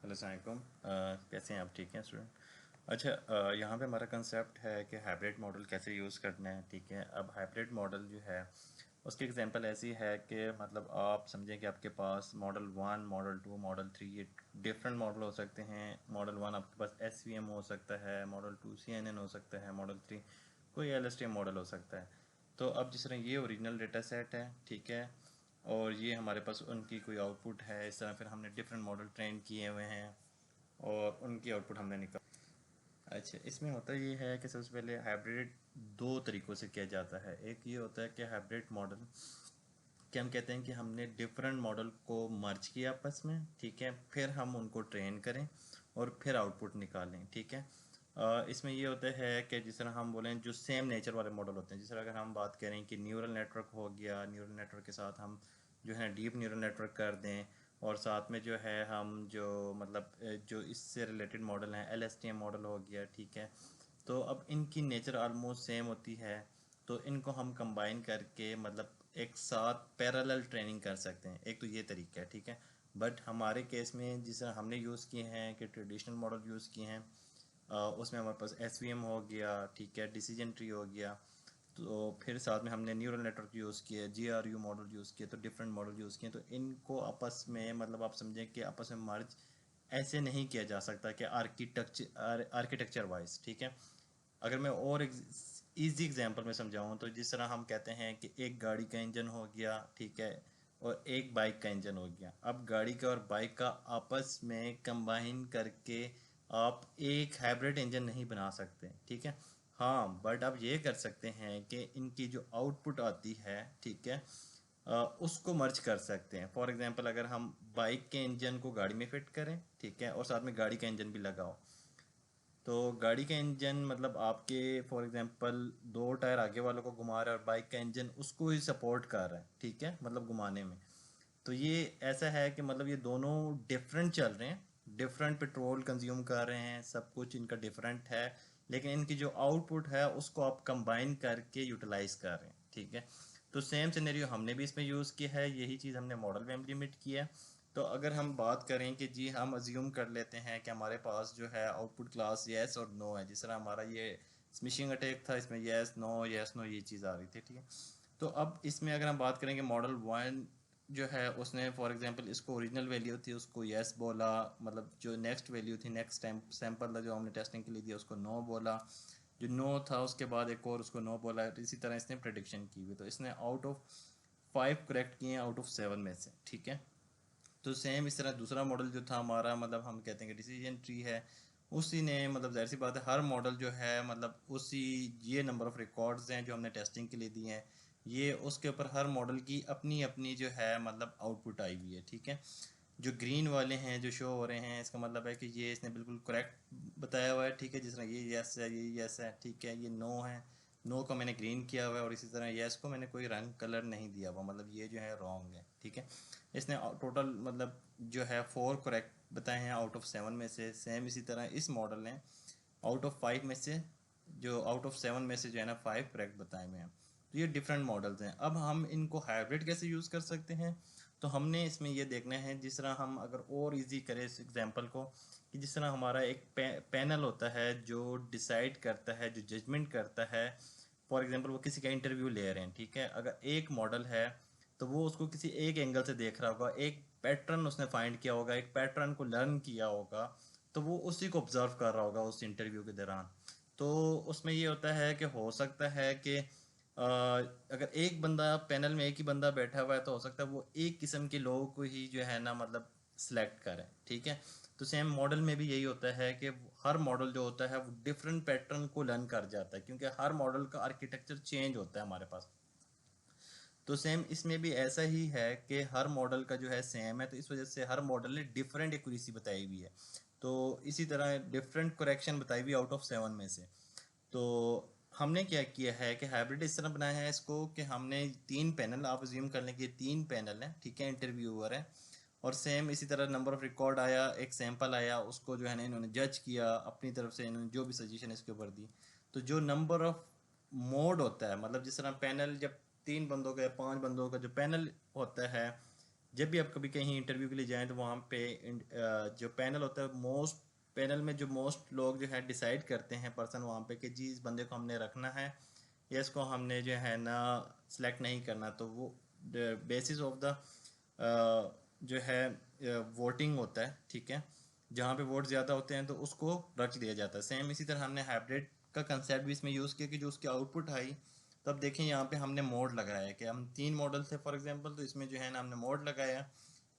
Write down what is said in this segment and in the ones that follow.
Hello सलामकुम। कैसे हैं आप? ठीक हैं स्टूडेंट? अच्छा, यहाँ पे हमारा कंसेप्ट है कि हाइब्रिड मॉडल कैसे यूज़ करना है। ठीक है, अब हाइब्रिड मॉडल जो है उसकी एग्जांपल ऐसी है कि मतलब आप समझें कि आपके पास मॉडल 1, मॉडल 2, मॉडल 3 ये डिफरेंट मॉडल हो सकते हैं। मॉडल 1 आपके पास SVM हो सकता है, मॉडल 2 CNN हो सकता है, मॉडल 3 कोई LSTM मॉडल हो सकता है। तो अब जिस तरह ये ओरिजिनल डेटा सेट है, ठीक है, और ये हमारे पास उनकी कोई आउटपुट है। इस तरह फिर हमने डिफरेंट मॉडल ट्रेन किए हुए हैं और उनकी आउटपुट हमने निकाल। अच्छा, इसमें होता ये है कि सबसे पहले हाइब्रिड दो तरीक़ों से किया जाता है। एक ये होता है कि हाइब्रिड मॉडल कि हम कहते हैं कि हमने डिफरेंट मॉडल को मर्ज किया आपस में, ठीक है, फिर हम उनको ट्रेन करें और फिर आउटपुट निकालें। ठीक है, इसमें ये होता है कि जिस तरह हम बोलें जो सेम नेचर वाले मॉडल होते हैं, जिस तरह अगर हम बात करें कि न्यूरल नेटवर्क हो गया, न्यूरल नेटवर्क के साथ हम जो है डीप न्यूरल नेटवर्क कर दें और साथ में जो है हम जो मतलब जो इससे रिलेटेड मॉडल हैं LSTM मॉडल हो गया, ठीक है। तो अब इनकी नेचर आलमोस्ट सेम होती है, तो इनको हम कंबाइन करके मतलब एक साथ पैरेलल ट्रेनिंग कर सकते हैं। एक तो ये तरीका है, ठीक है। बट हमारे केस में जिस हमने यूज़ किए हैं कि ट्रेडिशनल मॉडल यूज़ किए हैं, उसमें हमारे पास SVM हो गया, ठीक है, डिसीजन ट्री हो गया, तो फिर साथ में हमने न्यूरल नेटवर्क यूज़ किए, GRU मॉडल यूज़ किए, तो डिफरेंट मॉडल यूज़ किए। तो इनको आपस में मतलब आप समझें कि आपस में मर्ज ऐसे नहीं किया जा सकता कि आर्किटेक्चर वाइज, ठीक है। अगर मैं और इजी एग्जांपल में समझाऊं तो जिस तरह हम कहते हैं कि एक गाड़ी का इंजन हो गया, ठीक है, और एक बाइक का इंजन हो गया। अब गाड़ी का और बाइक का आपस में कंबाइन करके आप एक हाइब्रिड इंजन नहीं बना सकते, ठीक है। हाँ, बट आप ये कर सकते हैं कि इनकी जो आउटपुट आती है, ठीक है, उसको मर्ज कर सकते हैं। फॉर एग्जांपल अगर हम बाइक के इंजन को गाड़ी में फिट करें, ठीक है, और साथ में गाड़ी का इंजन भी लगाओ, तो गाड़ी का इंजन मतलब आपके फॉर एग्जांपल दो टायर आगे वालों को घुमा रहा है और बाइक का इंजन उसको ही सपोर्ट कर रहा है, ठीक है, मतलब घुमाने में। तो ये ऐसा है कि मतलब ये दोनों डिफरेंट चल रहे हैं, डिफरेंट पेट्रोल कंज्यूम कर रहे हैं, सब कुछ इनका डिफरेंट है, लेकिन इनकी जो आउटपुट है उसको आप कंबाइन करके यूटिलाइज कर रहे हैं, ठीक है। तो सेम सिनेरियो हमने भी इसमें यूज़ किया है, यही चीज़ हमने मॉडल में इम्प्लीमेंट किया है। तो अगर हम बात करें कि जी हम अज्यूम कर लेते हैं कि हमारे पास जो है आउटपुट क्लास येस और नो है, जिस तरह हमारा ये स्मिशिंग अटैक था, इसमें येस नो ये चीज़ आ रही थी, ठीक है। तो अब इसमें अगर हम बात करेंगे मॉडल 1 जो है उसने फॉर एग्जांपल इसको ओरिजिनल वैल्यू थी उसको येस बोला, मतलब जो नेक्स्ट वैल्यू थी, नेक्स्ट सैंपल था जो हमने टेस्टिंग के लिए दिया उसको नो बोला, जो नो था उसके बाद एक और उसको नो बोला। तो इसी तरह इसने प्रेडिक्शन की हुई, तो इसने आउट ऑफ 5 करेक्ट किए आउट ऑफ 7 में से, ठीक है। तो सेम इस तरह दूसरा मॉडल जो था हमारा, मतलब हम कहते हैं कि डिसीजन ट्री है, उसी ने मतलब जाहिर सी बात है हर मॉडल जो है मतलब उसी ये नंबर ऑफ़ रिकॉर्ड्स हैं जो हमने टेस्टिंग के लिए दिए हैं, ये उसके ऊपर हर मॉडल की अपनी अपनी जो है मतलब आउटपुट आई हुई है, ठीक है। जो ग्रीन वाले हैं जो शो हो रहे हैं, इसका मतलब है कि ये इसने बिल्कुल करेक्ट बताया हुआ है, ठीक है। जिस तरह ये यस है, ये यस है, ठीक है, ये नो है, नो को मैंने ग्रीन किया हुआ है, और इसी तरह यस को मैंने कोई रंग कलर नहीं दिया हुआ, मतलब ये जो है रॉन्ग है, ठीक है। इसने टोटल मतलब जो है 4 करेक्ट बताए हैं आउट ऑफ 7 में से। सेम इसी तरह इस मॉडल ने आउट ऑफ 5 में से जो आउट ऑफ 7 में से जो है ना 5 करेक्ट बताए हुए हैं। तो ये डिफरेंट मॉडल्स हैं। अब हम इनको हाइब्रिड कैसे यूज़ कर सकते हैं, तो हमने इसमें ये देखना है, जिस तरह हम अगर और इजी करें इस एग्जांपल को, कि जिस तरह हमारा एक पैनल होता है जो डिसाइड करता है, जो जजमेंट करता है। फॉर एग्जांपल वो किसी का इंटरव्यू ले रहे हैं, ठीक है, अगर एक मॉडल है तो वो उसको किसी एक एंगल से देख रहा होगा, एक पैटर्न उसने फाइंड किया होगा, एक पैटर्न को लर्न किया होगा, तो वो उसी को ऑब्जर्व कर रहा होगा उस इंटरव्यू के दौरान। तो उसमें ये होता है कि हो सकता है कि अगर एक बंदा पैनल में एक ही बंदा बैठा हुआ है तो हो सकता है वो एक किस्म के लोगों को ही जो है ना मतलब सिलेक्ट करें, ठीक है। तो सेम मॉडल में भी यही होता है कि हर मॉडल जो होता है वो डिफरेंट पैटर्न को लर्न कर जाता है, क्योंकि हर मॉडल का आर्किटेक्चर चेंज होता है हमारे पास। तो सेम इसमें भी ऐसा ही है कि हर मॉडल का जो है सेम है, तो इस वजह से हर मॉडल ने डिफरेंट एक्यूरेसी बताई हुई है। तो इसी तरह डिफरेंट करेक्शन बताई हुई आउट ऑफ 7 में से। तो हमने क्या किया है कि हाइब्रिड इस तरह बनाया है इसको कि हमने 3 पैनल, आप अज्यूम कर लें कि 3 पैनल हैं, ठीक है, इंटरव्यूअर है, और सेम इसी तरह नंबर ऑफ रिकॉर्ड आया, एक सैंपल आया, उसको जो है ना इन्होंने जज किया अपनी तरफ से, इन्होंने जो भी सजेशन इसके ऊपर दी। तो जो नंबर ऑफ मोड होता है, मतलब जिस तरह पैनल जब 3 बंदों का या 5 बंदों का जो पैनल होता है, जब भी आप कभी कहीं इंटरव्यू के लिए जाएं तो वहाँ पे जो पैनल होता है, मोस्ट पैनल में जो मोस्ट लोग जो है डिसाइड करते हैं पर्सन वहाँ पे कि जी इस बंदे को हमने रखना है या इसको हमने जो है ना सिलेक्ट नहीं करना, तो वो बेसिस ऑफ द जो है वोटिंग होता है, ठीक है, जहाँ पे वोट ज़्यादा होते हैं तो उसको रख दिया जाता है। सेम इसी तरह हमने हाइब्रिड का कंसेप्ट भी इसमें यूज़ किया कि जो उसकी आउटपुट आई, तब देखें यहाँ पे हमने मोड लगाया है कि हम 3 मॉडल थे फॉर एग्जांपल, तो इसमें जो है ना हमने मोड लगाया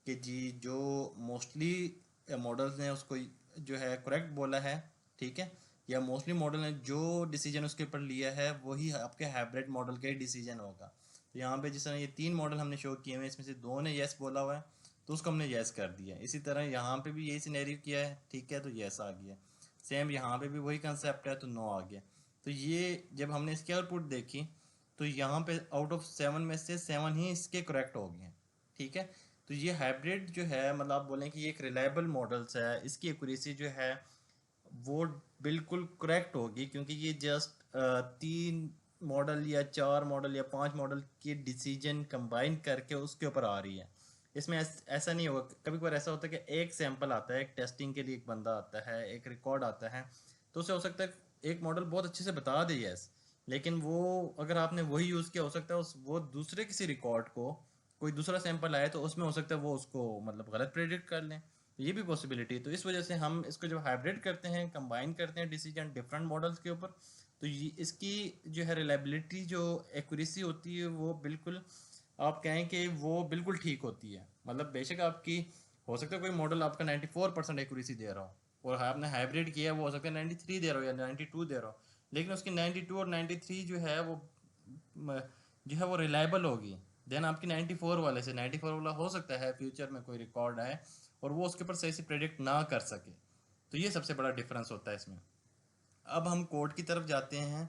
कि जी जो मोस्टली मॉडल्स ने उसको जो है करेक्ट बोला है, ठीक है, या मोस्टली मॉडल ने जो डिसीजन उसके ऊपर लिया है वही आपके हाइब्रिड मॉडल का ही डिसीजन होगा। तो यहाँ पे जिस तरह ये 3 मॉडल हमने शो किए हुए हैं, इसमें से 2 ने येस बोला हुआ है तो उसको हमने येस कर दिया। इसी तरह यहाँ पे भी यही सिनेरियो किया है, ठीक है, तो येस आ गया। सेम यहाँ पे भी वही कंसेप्ट है तो नो आ गया। तो ये जब हमने इसकी आउटपुट देखी तो यहाँ पे आउट ऑफ 7 में से 7 ही इसके करेक्ट हो गए हैं, ठीक है। तो ये हाइब्रिड जो है मतलब आप बोलें कि ये एक रिलायबल मॉडल्स है, इसकी एक्यूरेसी जो है वो बिल्कुल करेक्ट होगी, क्योंकि ये जस्ट 3 मॉडल या 4 मॉडल या 5 मॉडल के डिसीजन कंबाइन करके उसके ऊपर आ रही है। इसमें ऐसा नहीं होगा, कभी कभार ऐसा होता है कि एक सैंपल आता है, एक टेस्टिंग के लिए एक बंदा आता है, एक रिकॉर्ड आता है, तो उसे हो सकता है एक मॉडल बहुत अच्छे से बता दे यस, लेकिन वो अगर आपने वही यूज़ किया हो सकता है उस वो दूसरे किसी रिकॉर्ड को कोई दूसरा सैंपल आए तो उसमें हो सकता है वो उसको मतलब गलत प्रेडिक्ट कर लें। ये भी पॉसिबिलिटी है। तो इस वजह से हम इसको जब हाइब्रिड करते हैं, कंबाइन करते हैं डिसीजन डिफरेंट मॉडल्स के ऊपर, तो ये इसकी जो है रिलायबिलिटी, जो एक्यूरेसी होती है वो बिल्कुल आप कहें कि वो बिल्कुल ठीक होती है। मतलब बेशक आपकी हो सकता है कोई मॉडल आपका 94% एक्यूरेसी दे रहा हो और आपने हाइब्रिड किया वो हो सकता है 93 दे रहा हो या 92 दे रहा हो, लेकिन उसकी 92 और 93 जो है वो जो है वो रिलायबल होगी। देन आपकी 94 वाले से 94 वाला हो सकता है फ्यूचर में कोई रिकॉर्ड आए और वो उसके ऊपर सही से प्रेडिक्ट ना कर सके। तो ये सबसे बड़ा डिफरेंस होता है इसमें। अब हम कोड की तरफ जाते हैं।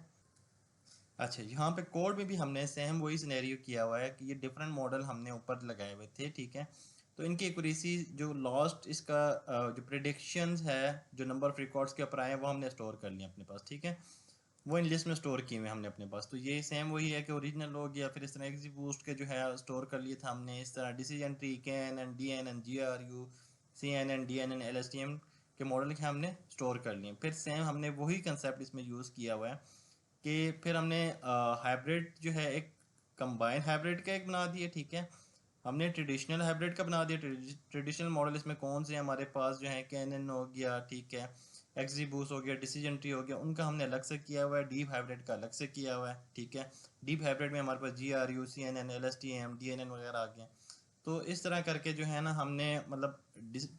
अच्छा, यहाँ पे कोड में भी हमने सेम वही सिनेरियो किया हुआ है कि ये डिफरेंट मॉडल हमने ऊपर लगाए हुए थे, ठीक है। तो इनकी एक्यूरेसी जो लास्ट इसका जो प्रिडिक्शंस है, जो नंबर ऑफ रिकॉर्ड्स के ऊपर आए हैं वो हमने स्टोर कर लिया अपने पास, ठीक है। वो इन लिस्ट में स्टोर किए हुए हमने अपने पास। तो ये सेम वही है कि ओरिजिनल हो गया, फिर इस तरह एक्सी बूस्ट के जो है स्टोर कर लिए था हमने, इस तरह decision tree K N N D N N G R U C N N D N N L S T M के मॉडल के हमने स्टोर कर लिए। फिर सेम हमने वही कंसेप्ट इसमें यूज़ किया हुआ है कि फिर हमने हाइब्रिड जो है एक कंबाइन हाइब्रिड का एक बना दिया, ठीक है। हमने ट्रेडिशनल हाइब्रिड का बना दिया। ट्रेडिशनल मॉडल इसमें कौन से हमारे पास जो है कैनन हो गया, ठीक है, एक्जीबूस हो गया, डिसीजन ट्री हो गया, उनका हमने अलग से किया हुआ है। डीप हाइब्रिड का अलग से किया हुआ है, ठीक है। डीप हाइब्रिड में हमारे पास G R U C N N L S T M D N N वगैरह आ गए। तो इस तरह करके जो है ना हमने मतलब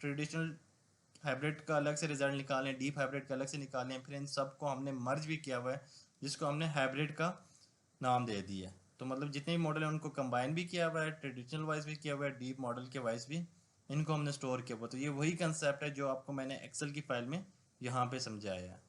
ट्रेडिशनल हाइब्रिड का अलग से रिजल्ट निकालें, डीप हाइब्रिड का अलग से निकालें, फिर इन सब को हमने मर्ज भी किया हुआ है जिसको हमने हाइब्रिड का नाम दे दिया है। तो मतलब जितने भी मॉडल हैं उनको कंबाइन भी किया हुआ है, ट्रेडिशनल वाइज भी किया हुआ है, डीप मॉडल के वाइज भी इनको हमने स्टोर किया हुआ। तो ये वही कंसेप्ट है जो आपको मैंने एक्सेल की फाइल में यहाँ पे समझाया है।